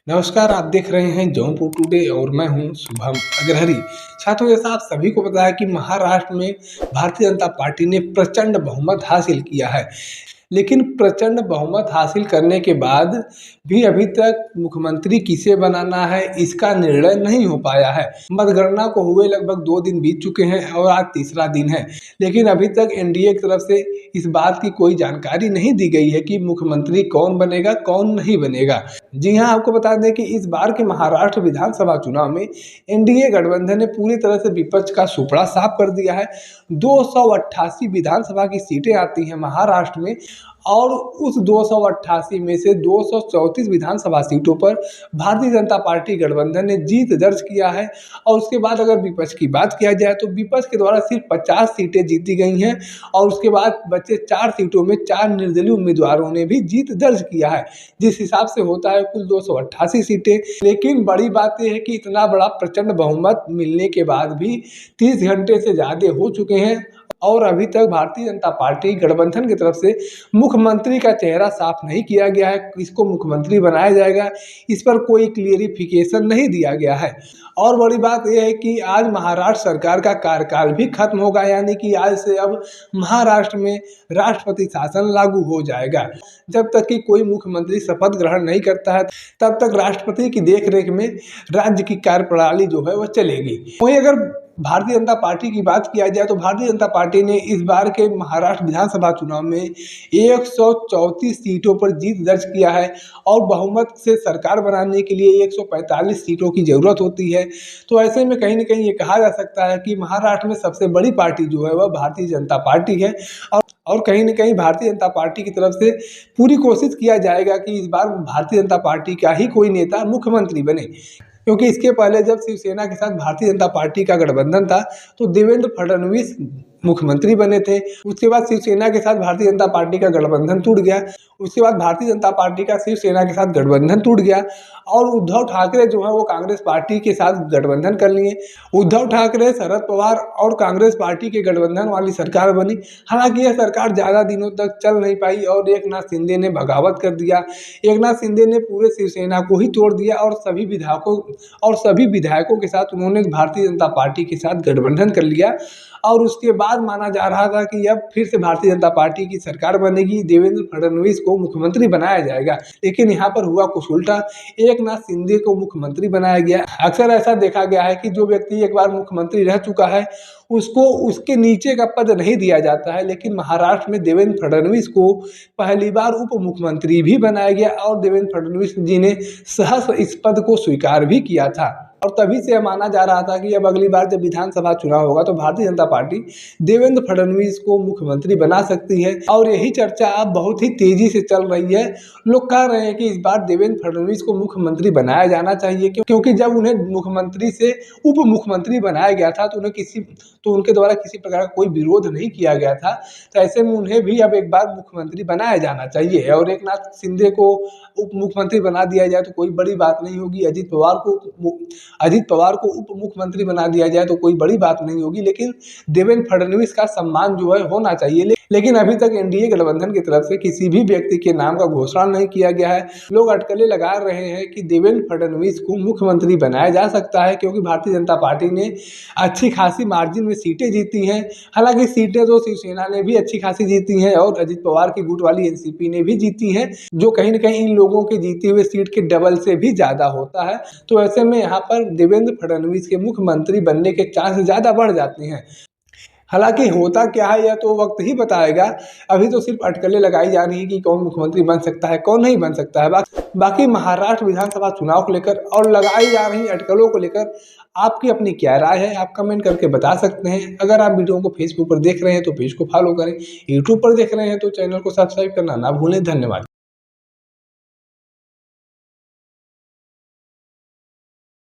नमस्कार, आप देख रहे हैं जौनपुर टुडे और मैं हूं शुभम अग्रहरी। छात्रों, जैसा आप सभी को पता है कि महाराष्ट्र में भारतीय जनता पार्टी ने प्रचंड बहुमत हासिल किया है, लेकिन प्रचंड बहुमत हासिल करने के बाद भी अभी तक मुख्यमंत्री किसे बनाना है इसका निर्णय नहीं हो पाया है। मतगणना को हुए लगभग 2 दिन बीत चुके हैं और आज तीसरा दिन है, लेकिन अभी तक एनडीए की तरफ से इस बात की कोई जानकारी नहीं दी गई है कि मुख्यमंत्री कौन बनेगा, कौन नहीं बनेगा। जी हाँ, आपको बता दें कि इस बार के महाराष्ट्र विधानसभा चुनाव में एनडीए गठबंधन ने पूरी तरह से विपक्ष का सुपड़ा साफ कर दिया है। 288 विधानसभा की सीटें आती हैं महाराष्ट्र में और उस 288 में से 234 विधानसभा सीटों पर भारतीय जनता पार्टी गठबंधन ने जीत दर्ज किया है। और उसके बाद अगर विपक्ष की बात किया जाए तो विपक्ष के द्वारा सिर्फ 50 सीटें जीती गई हैं और उसके बाद बचे 4 सीटों में 4 निर्दलीय उम्मीदवारों ने भी जीत दर्ज किया है, जिस हिसाब से होता है कुल 288 सीटें। लेकिन बड़ी बात यह है कि इतना बड़ा प्रचंड बहुमत मिलने के बाद भी 30 घंटे से ज़्यादा हो चुके हैं और अभी तक भारतीय जनता पार्टी गठबंधन की तरफ से मुख्यमंत्री का चेहरा साफ नहीं किया गया है। किसको मुख्यमंत्री बनाया जाएगा, इस पर कोई क्लियरिफिकेशन नहीं दिया गया है। और बड़ी बात यह है कि आज महाराष्ट्र सरकार का कार्यकाल भी खत्म होगा, यानी कि आज से अब महाराष्ट्र में राष्ट्रपति शासन लागू हो जाएगा। जब तक कि कोई मुख्यमंत्री शपथ ग्रहण नहीं करता है तब तक राष्ट्रपति की देखरेख में राज्य की कार्यप्रणाली जो है वह चलेगी। वहीं अगर भारतीय जनता पार्टी की बात किया जाए तो भारतीय जनता पार्टी ने इस बार के महाराष्ट्र विधानसभा चुनाव में 134 सीटों पर जीत दर्ज किया है और बहुमत से सरकार बनाने के लिए 145 सीटों की जरूरत होती है। तो ऐसे में कहीं ना कहीं ये कहा जा सकता है कि महाराष्ट्र में सबसे बड़ी पार्टी जो है वह भारतीय जनता पार्टी है और कहीं ना कहीं भारतीय जनता पार्टी की तरफ से पूरी कोशिश किया जाएगा कि इस बार भारतीय जनता पार्टी का ही कोई नेता मुख्यमंत्री बने। क्योंकि इसके पहले जब शिवसेना के साथ भारतीय जनता पार्टी का गठबंधन था तो देवेंद्र फडणवीस मुख्यमंत्री बने थे। उसके बाद शिवसेना के साथ भारतीय जनता पार्टी का गठबंधन टूट गया। उसके बाद भारतीय जनता पार्टी का शिवसेना के साथ गठबंधन टूट गया और उद्धव ठाकरे जो है वो कांग्रेस पार्टी के साथ गठबंधन कर लिए। उद्धव ठाकरे, शरद पवार और कांग्रेस पार्टी के गठबंधन वाली सरकार बनी। हालांकि यह सरकार ज़्यादा दिनों तक चल नहीं पाई और एकनाथ शिंदे ने बगावत कर दिया। एकनाथ शिंदे ने पूरे शिवसेना को ही तोड़ दिया और सभी विधायकों के साथ उन्होंने भारतीय जनता पार्टी के साथ गठबंधन कर लिया। और उसके बाद माना जा रहा था कि अब फिर से भारतीय जनता पार्टी की सरकार बनेगी, देवेंद्र फडणवीस को मुख्यमंत्री बनाया जाएगा। लेकिन यहाँ पर हुआ कुछ उल्टा, एकनाथ शिंदे को मुख्यमंत्री बनाया गया। अक्सर ऐसा देखा गया है कि जो व्यक्ति एक बार मुख्यमंत्री रह चुका है उसको उसके नीचे का पद नहीं दिया जाता है, लेकिन महाराष्ट्र में देवेंद्र फडणवीस को पहली बार उप मुख्यमंत्री भी बनाया गया और देवेंद्र फडणवीस जी ने सहर्ष इस पद को स्वीकार भी किया था। और तभी से माना जा रहा था कि अब अगली बार जब विधानसभा चुनाव होगा तो भारतीय जनता पार्टी देवेंद्र फडणवीस को मुख्यमंत्री बना सकती है और यही चर्चा अब बहुत ही तेजी से चल रही है। लोग कह रहे हैं कि इस बार देवेंद्र फडणवीस को मुख्यमंत्री बनाया जाना चाहिए, क्योंकि जब उन्हें मुख्यमंत्री से उप मुख्यमंत्री बनाया गया था तो उनके द्वारा किसी प्रकार का कोई विरोध नहीं किया गया था। तो ऐसे में उन्हें भी अब एक बार मुख्यमंत्री बनाया जाना चाहिए और एकनाथ शिंदे को उप मुख्यमंत्री बना दिया जाए तो कोई बड़ी बात नहीं होगी। अजित पवार को उप मुख्यमंत्री बना दिया जाए तो कोई बड़ी बात नहीं होगी। लेकिन देवेंद्र फडणवीस का सम्मान जो है होना चाहिए। लेकिन अभी तक एनडीए गठबंधन की तरफ से किसी भी व्यक्ति के नाम का घोषणा नहीं किया गया है। लोग अटकलें लगा रहे हैं कि देवेंद्र फडणवीस को मुख्यमंत्री बनाया जा सकता है, क्योंकि भारतीय जनता पार्टी ने अच्छी खासी मार्जिन में सीटें जीती हैं। हालांकि सीटें तो शिवसेना ने भी अच्छी खासी जीती हैं और अजित पवार की गुट वाली एनसीपी ने भी जीती हैं, जो कहीं ना कहीं इन लोगों के जीते हुए सीट के डबल से भी ज़्यादा होता है। तो ऐसे में यहाँ पर देवेंद्र फडणवीस के मुख्यमंत्री बनने के चांस ज़्यादा बढ़ जाते हैं। हालांकि होता क्या है यह तो वक्त ही बताएगा। अभी तो सिर्फ अटकलें लगाई जा रही है कि कौन मुख्यमंत्री बन सकता है, कौन नहीं बन सकता है। बाकी महाराष्ट्र विधानसभा चुनाव को लेकर और लगाई जा रही अटकलों को लेकर आपकी अपनी क्या राय है, आप कमेंट करके बता सकते हैं। अगर आप वीडियो को फेसबुक पर देख रहे हैं तो पेज को फॉलो करें, यूट्यूब पर देख रहे हैं तो चैनल को सब्सक्राइब करना ना भूलें। धन्यवाद।